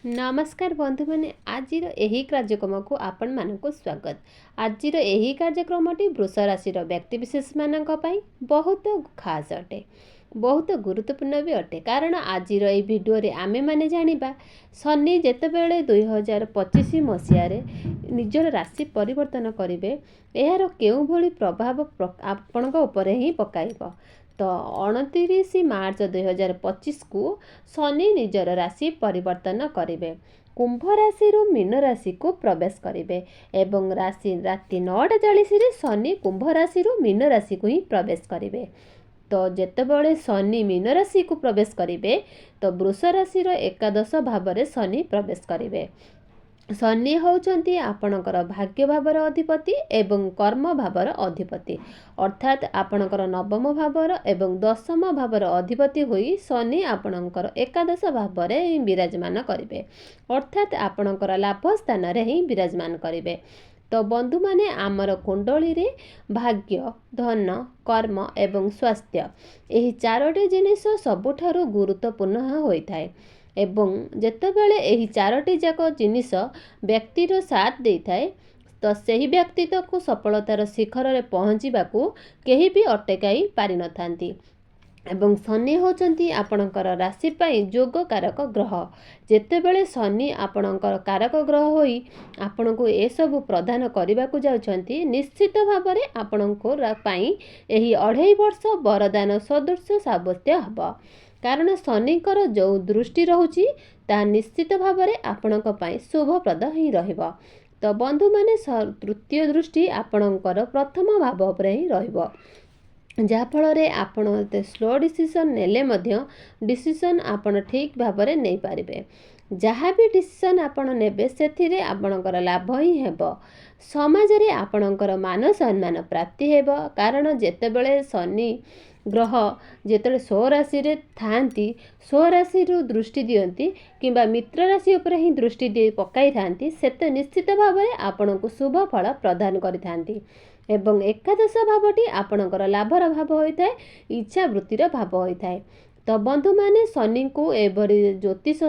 नमस्कार बंधु मैंने आज यही कार्यक्रम को आपण मानक स्वागत। आज यही कार्यक्रमटी वृष राशि व्यक्तिशेष मान बहुत खास अटे, बहुत गुरुत्वपूर्ण भी अटे। कारण आज भिडियो आमे माने जानिबा शनि जेतेबेले 2025 मसीह निजर राशि परिवर्तन करेंगे यार केउं भली प्रभाव आपण ही पकाइब। तो 29 मार्च 2025 को शनि निजर राशि परिवर्तन करेंगे, कुंभ राशि मीन राशि को प्रवेश करेंगे एवं राशि राति 9:40 शनि कुंभ राशि मीन राशि को ही प्रवेश करेंगे। तो जेतेबेले शनि मीन राशि को प्रवेश करेंगे तो वृष राशि एकादश भाव में शनि प्रवेश करेंगे। शनि होउचंती आपणकर भाग्य भावर अधिपति एवं कर्म भावर अधिपति, अर्थात आपणकर नवम भावर एवं दशम भावर अधिपति होई शनि आपणकर एकादश भाव में विराजमान करेंगे, अर्थात आपणकर लाभ स्थान रे ही विराजमान करेंगे। तो बंधु माने आमर कुंडली रे भाग्य, धन, कर्म एवं स्वास्थ्य यही चारोटी जिनिस सबुठारु गुरुत्वपूर्ण होइथाय एवं जेतेबेले एही चारोटी जाक जिनिस व्यक्तिर साथ दे थाए तो सही व्यक्तित्व को सफलतार शिखर रे पहुँचवाकू केही भी अटकाई पारि नथांती। एवं शनि होचंती आपणकर राशि पाई जोग कारक ग्रह। जेतेबेले शनि आपणकर कारक ग्रह होई आपणको ए सब प्रदान करबाकू जाउछंती, निश्चित भाव में आपणको पाई एही 2.5 वर्ष वरदान सदृश साब्यस्त हब। कारण शनिकर जो दृष्टि रहुची ता निश्चित भाव में आपणको पाई शुभप्रद ही रहिबो। तो बंधु माने तृतीय दृष्टि आपणकर प्रथम भाव पर ही रहिबो, जाफल आपण स्लो डिसीजन नेले मध्य डिसीजन आपण ठीक भाव में नहीं पारिबे। जहाँ भी डिसीजन आपण नेबे सेथिरे आपणकर लाभ ही हेबो। समाज रे आपणकर मान सम्मान प्राप्ति हेबो। कारण जेतेबेले शनि ग्रह जेतेबेले स्वराशि रे थांती, स्वराशि दृष्टि दियंती किंबा मित्र राशि उपर ही दृष्टि दे पकाई थांती, सेते निश्चित भाव में आपणको शुभ फल प्रदान करिथांती। एवं एकादश भावटी आपणकर लाभर भाव होइथाय, इच्छा वृत्तिर भाव होइथाय। तो बंधु माने शनि को एभरी ज्योतिष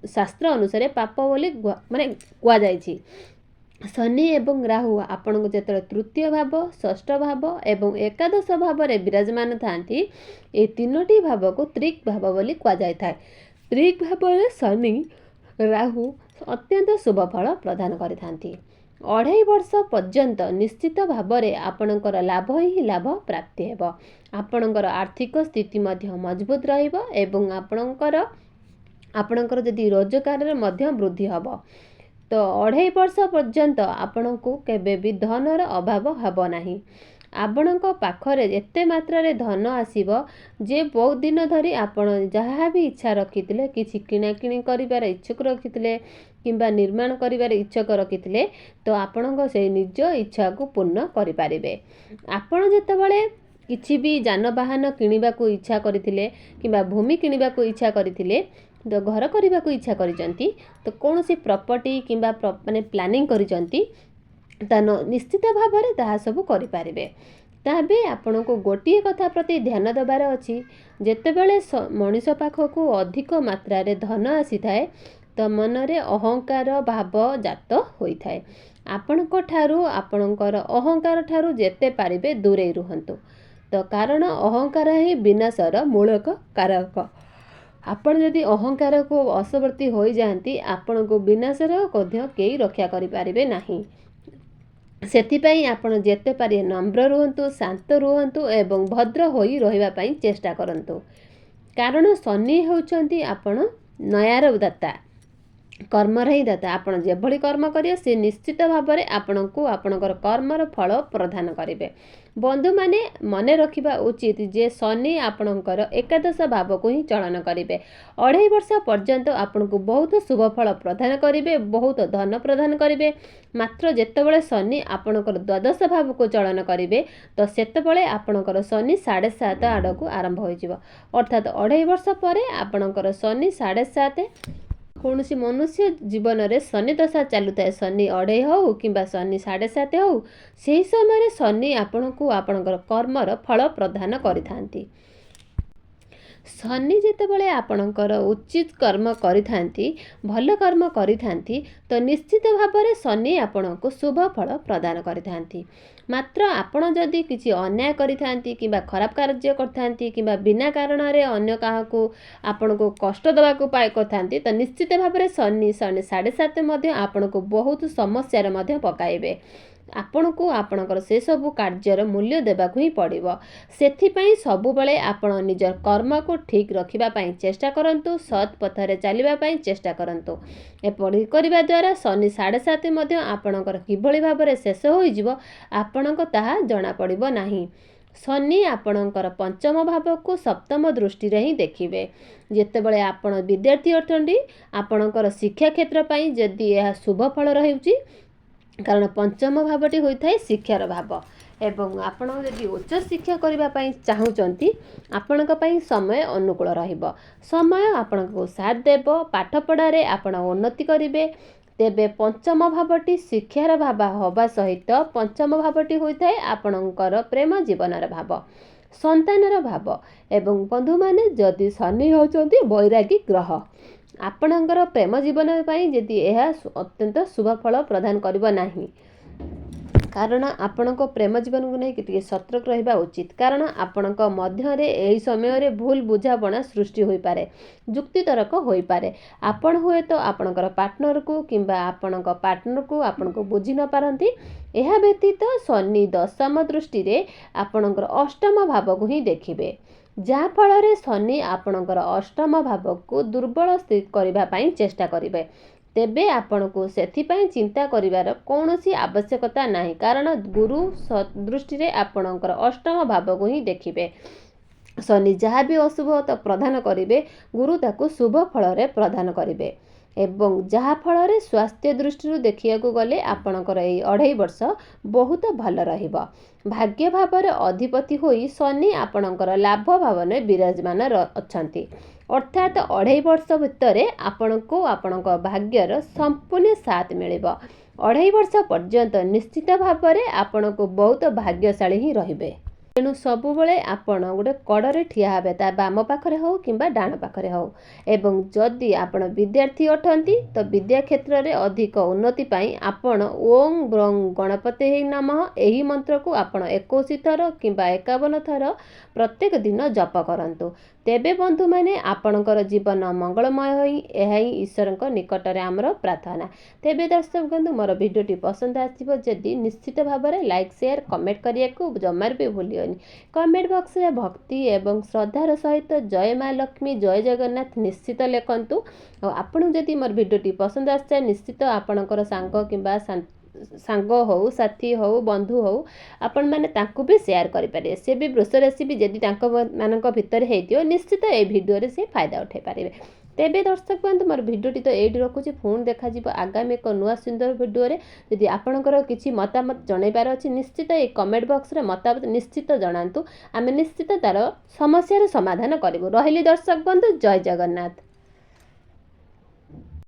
शास्त्र अनुसार पाप बोली माने कुआ जायछि। शनि एवं राहु आपन जेतले तृतीय भाव, षष्ठ भाव एवं एकादश भाव रे विराजमान थांती, ए तीनोटी भाव को त्रिक भाव बोली कुआ जायथाय। त्रिक भाव रे शनि राहु अत्यंत शुभ फल प्रदान करिथांती। 2.5 वर्ष पर्यंत निश्चित भाव में आपणकर लाभ ही लाभ प्राप्ति हेबो। आपणकर आर्थिक स्थिति मध्य मजबूत रहिबो एवं आपणकर जदि रोजगार रे मध्य वृद्धि हबो। तो 2.5 वर्ष पर्यंत आपणको केबे भी धनर अभाव हबो नाही। आपणको पाखरे एते मात्रा रे धन आसीबो जे बहुत दिन धरी आपण जहाँ भी इच्छा रखिथिले, किछि किणाकिणी करिबार इच्छुक रखिथिले किंबा निर्माण करिबार इच्छुक रखिथिले, तो आपणको से निज इच्छा को पूर्ण करि पारिबे। आपण जेतेबेले किछि भी जानवाहन किनिबाकू इच्छा करिथिले किंबा भूमि किनिबाकू इच्छा करिथिले, तो घर करिबाकू इच्छा करिसंती, तो कोनोसी प्रॉपर्टी किंबा माने प्लानिंग करिसंती, निश्चित भाव में ताहा सब करि पारिबे। ताबे आपनको गोटिए कथा प्रति ध्यान देवार अछि, जेतेबेले मनीष पाखकू अधिक मात्रा रे धन आसी थाए तो मनरे अहंकार भाव जात होई थाए। आपनको ठारू आपणकर अहंकार ठारू जेते पारिबे दूरे रुहंतु। तो कारण अहंकार ही विनाशर मूलक कारक। आपण यदि अहंकार को असवर्ती हो जाती आपण को विनाशर कध्य केही रक्षा करि पारिबे नाही। सेथिपाई आपण जेते पारि नम्र रुहंतु, शांत रुहंतु एवं भद्र होई रहिबा पई चेष्टा करंतु। कारण शनि होउचंती आपण नयार दाता, कर्मर ही दाता। आपण जेभली कर्म करियो से निश्चित भाव में आपणको आपणकर कर्मर फल प्रदान करेंगे। बंधु माने मने रखिबा उचित जे शनि आपणकर एकादश भाव को ही चलन करेंगे। 2.5 वर्ष पर्यंत आपनको बहुत शुभ फल प्रदान करेंगे, बहुत धन प्रदान करेंगे। मात्र जेतेबेले शनि आपणकर द्वादश भाव को चलन करेंगे तो सेतेबेले आपणकर शनि 7.5 आड़क आरंभ होइजिवो, अर्थात 2.5 वर्ष पर आपणकर शनि 7.5 कौनसी मनुष्य जीवन में शनि दशा चालू थाए, शनि 2.5 हो कि शनि 7.5 हो, से समय शनि आपण को आपणकर कर्मर फल प्रदान करिथांती। ଶନି ଯେତେବେଳେ ଆପଣଙ୍କର ଉଚିତ କର୍ମ କରିଥାନ୍ତି, ଭଲ କର୍ମ କରିଥାନ୍ତି, ତ ନିଶ୍ଚିତ ଭାବରେ ଶନି ଆପଣଙ୍କୁ ଶୁଭ ଫଳ ପ୍ରଦାନ କରିଥାନ୍ତି। ମାତ୍ର ଆପଣ ଯଦି କିଛି ଅନ୍ୟାୟ କରିଥାନ୍ତି କିମ୍ବା ଖରାପ କାର୍ଯ୍ୟ କରିଥାନ୍ତି କିମ୍ବା ବିନା କାରଣରେ ଅନ୍ୟ କାହାକୁ ଆପଣଙ୍କୁ କଷ୍ଟ ଦେବାକୁ କରିଥାନ୍ତି, ତ ନିଶ୍ଚିତ ଭାବରେ ଶନି 7.5 ମଧ୍ୟ ଆପଣଙ୍କୁ ବହୁତ ସମସ୍ୟାରେ ମଧ୍ୟ ପକାଇବେ। ଆପଣଙ୍କୁ ଆପଣଙ୍କର ସେସବୁ କାର୍ଯ୍ୟର ମୂଲ୍ୟ ଦେବାକୁ ହିଁ ପଡ଼ିବ। ସେଥିପାଇଁ ସବୁବେଳେ ଆପଣ ନିଜ କର୍ମକୁ ଠିକ୍ ରଖିବା ପାଇଁ ଚେଷ୍ଟା କରନ୍ତୁ, ସତ୍ ପଥରେ ଚାଲିବା ପାଇଁ ଚେଷ୍ଟା କରନ୍ତୁ। ଏପରି କରିବା ଦ୍ୱାରା ଶନି 7.5 ମଧ୍ୟ ଆପଣଙ୍କର କିଭଳି ଭାବରେ ଶେଷ ହୋଇଯିବ ଆପଣଙ୍କ ତାହା ଜଣାପଡ଼ିବ ନାହିଁ। ଶନି ଆପଣଙ୍କର ପଞ୍ଚମ ଭାବକୁ ସପ୍ତମ ଦୃଷ୍ଟିରେ ହିଁ ଦେଖିବେ। ଯେତେବେଳେ ଆପଣ ବିଦ୍ୟାର୍ଥୀ ଅଟନ୍ତି, ଆପଣଙ୍କର ଶିକ୍ଷା କ୍ଷେତ୍ର ପାଇଁ ଯଦି ଏହା ଶୁଭ ଫଳ ହେଉଛି, କାରଣ ପଞ୍ଚମ ଭାବଟି ହୋଇଥାଏ ଶିକ୍ଷାର ଭାବ, ଏବଂ ଆପଣ ଯଦି ଉଚ୍ଚ ଶିକ୍ଷା କରିବା ପାଇଁ ଚାହୁଁଛନ୍ତି, ଆପଣଙ୍କ ପାଇଁ ସମୟ ଅନୁକୂଳ ରହିବ। ସମୟ ଆପଣଙ୍କୁ ସାଥ ଦେବ, ପାଠପଢ଼ାରେ ଆପଣ ଉନ୍ନତି କରିବେ। ତେବେ ପଞ୍ଚମ ଭାବଟି ଶିକ୍ଷାର ଭାବ ହେବା ସହିତ ପଞ୍ଚମ ଭାବଟି ହୋଇଥାଏ ଆପଣଙ୍କର ପ୍ରେମ ଜୀବନର ଭାବ, ସନ୍ତାନର ଭାବ। ଏବଂ ବନ୍ଧୁମାନେ, ଯଦି ଶନି ହେଉଛନ୍ତି ବୈରାଗୀ ଗ୍ରହ, ଆପଣଙ୍କର ପ୍ରେମ ଜୀବନ ପାଇଁ ଯଦି ଏହା ଅତ୍ୟନ୍ତ ଶୁଭ ଫଳ ପ୍ରଦାନ କରିବ ନାହିଁ, କାରଣ ଆପଣଙ୍କ ପ୍ରେମ ଜୀବନକୁ ନେଇ ଟିକେ ସତର୍କ ରହିବା ଉଚିତ। କାରଣ ଆପଣଙ୍କ ମଧ୍ୟରେ ଏହି ସମୟରେ ଭୁଲ ବୁଝାମଣା ସୃଷ୍ଟି ହୋଇପାରେ, ଯୁକ୍ତିତର୍କ ହୋଇପାରେ। ଆପଣ ହୁଏତ ଆପଣଙ୍କର ପାର୍ଟନରକୁ କିମ୍ବା ଆପଣଙ୍କ ପାର୍ଟନରକୁ ଆପଣଙ୍କୁ ବୁଝି ନ ପାରନ୍ତି। ଏହା ବ୍ୟତୀତ ଶନି ଦଶମ ଦୃଷ୍ଟିରେ ଆପଣଙ୍କର ଅଷ୍ଟମ ଭାବକୁ ହିଁ ଦେଖିବେ, ଯାହାଫଳରେ ଶନି ଆପଣଙ୍କର ଅଷ୍ଟମ ଭାବକୁ ଦୁର୍ବଳ କରିବା ପାଇଁ ଚେଷ୍ଟା କରିବେ। ତେବେ ଆପଣଙ୍କୁ ସେଥିପାଇଁ ଚିନ୍ତା କରିବାର କୌଣସି ଆବଶ୍ୟକତା ନାହିଁ, କାରଣ ଗୁରୁ ଦୃଷ୍ଟିରେ ଆପଣଙ୍କର ଅଷ୍ଟମ ଭାବକୁ ହିଁ ଦେଖିବେ। ଶନି ଯାହା ବି ଅଶୁଭ ପ୍ରଦାନ କରିବେ, ଗୁରୁ ତାକୁ ଶୁଭ ଫଳରେ ପ୍ରଦାନ କରିବେ। ଏବଂ ଯାହାଫଳରେ ସ୍ୱାସ୍ଥ୍ୟ ଦୃଷ୍ଟିରୁ ଦେଖିବାକୁ ଗଲେ ଆପଣଙ୍କର ଏହି 2.5 ବର୍ଷ ବହୁତ ଭଲ ରହିବ। ଭାଗ୍ୟ ଭାବରେ ଅଧିପତି ହୋଇ ଶନି ଆପଣଙ୍କର ଲାଭ ଭାବନରେ ବିରାଜମାନ ଅଛନ୍ତି, ଅର୍ଥାତ୍ 2.5 ବର୍ଷ ଭିତରେ ଆପଣଙ୍କୁ ଆପଣଙ୍କ ଭାଗ୍ୟର ସମ୍ପୂର୍ଣ୍ଣ ସାଥ ମିଳିବ। 2.5 ବର୍ଷ ପର୍ଯ୍ୟନ୍ତ ନିଶ୍ଚିତ ଭାବରେ ଆପଣଙ୍କୁ ବହୁତ ଭାଗ୍ୟଶାଳୀ ହିଁ ରହିବେ। ତେଣୁ ସବୁବେଳେ ଆପଣ ଗୋଟେ କଡ଼ରେ ଠିଆ ହେବେ, ତା ବାମ ପାଖରେ ହେଉ କିମ୍ବା ଡାହାଣ ପାଖରେ ହେଉ। ଏବଂ ଯଦି ଆପଣ ବିଦ୍ୟାର୍ଥୀ ଅଟନ୍ତି, ତ ବିଦ୍ୟା କ୍ଷେତ୍ରରେ ଅଧିକ ଉନ୍ନତି ପାଇଁ ଆପଣ ଓଂ ବ୍ରଂ ଗଣପତେ ନମଃ ଏହି ମନ୍ତ୍ରକୁ ଆପଣ 21 ଥର କିମ୍ବା 51 ଥର ପ୍ରତ୍ୟେକ ଦିନ ଜପ କରନ୍ତୁ। ତେବେ ବନ୍ଧୁମାନେ, ଆପଣଙ୍କର ଜୀବନ ମଙ୍ଗଳମୟ ହୋଇ, ଏହା ହିଁ ଈଶ୍ୱରଙ୍କ ନିକଟରେ ଆମର ପ୍ରାର୍ଥନା। ତେବେ ଦର୍ଶକ ବନ୍ଧୁ, ମୋର ଭିଡ଼ିଓଟି ପସନ୍ଦ ଆସିବ ଯଦି ନିଶ୍ଚିତ ଭାବରେ ଲାଇକ୍, ସେୟାର, କମେଣ୍ଟ କରିବାକୁ ଜମାରୁ ବି ଭୁଲିବନି। କମେଣ୍ଟ ବକ୍ସରେ ଭକ୍ତି ଏବଂ ଶ୍ରଦ୍ଧାର ସହିତ ଜୟ ମା ଲକ୍ଷ୍ମୀ, ଜୟ ଜଗନ୍ନାଥ ନିଶ୍ଚିତ ଲେଖନ୍ତୁ। ଆଉ ଆପଣଙ୍କୁ ଯଦି ମୋର ଭିଡ଼ିଓଟି ପସନ୍ଦ ଆସିଥାଏ, ନିଶ୍ଚିତ ଆପଣଙ୍କର ସାଙ୍ଗ କିମ୍ବା ହେଉ, ସାଥୀ ହେଉ, ବନ୍ଧୁ ହେଉ, ଆପଣମାନେ ତାଙ୍କୁ ବି ସେୟାର କରିପାରିବେ। ସେ ବି ବୃଷ ରାଶି ବି ଯଦି ମାନଙ୍କ ଭିତରେ ହେଇଥିବ, ନିଶ୍ଚିତ ଏହି ଭିଡ଼ିଓରେ ସେ ଫାଇଦା ଉଠାଇ ପାରିବେ। ତେବେ ଦର୍ଶକ ବନ୍ଧୁ, ମୋର ଭିଡ଼ିଓଟି ତ ଏଇଠି ରଖୁଛି। ପୁଣି ଦେଖାଯିବ ଆଗାମୀ ଏକ ନୂଆ ସୁନ୍ଦର ଭିଡ଼ିଓରେ। ଯଦି ଆପଣଙ୍କର କିଛି ମତାମତ ଜଣାଇବାର ଅଛି, ନିଶ୍ଚିତ ଏହି କମେଣ୍ଟ ବକ୍ସରେ ମତାମତ ନିଶ୍ଚିତ ଜଣାନ୍ତୁ। ଆମେ ନିଶ୍ଚିତ ତାର ସମସ୍ୟାର ସମାଧାନ କରିବୁ। ରହିଲି ଦର୍ଶକ ବନ୍ଧୁ, ଜୟ ଜଗନ୍ନାଥ।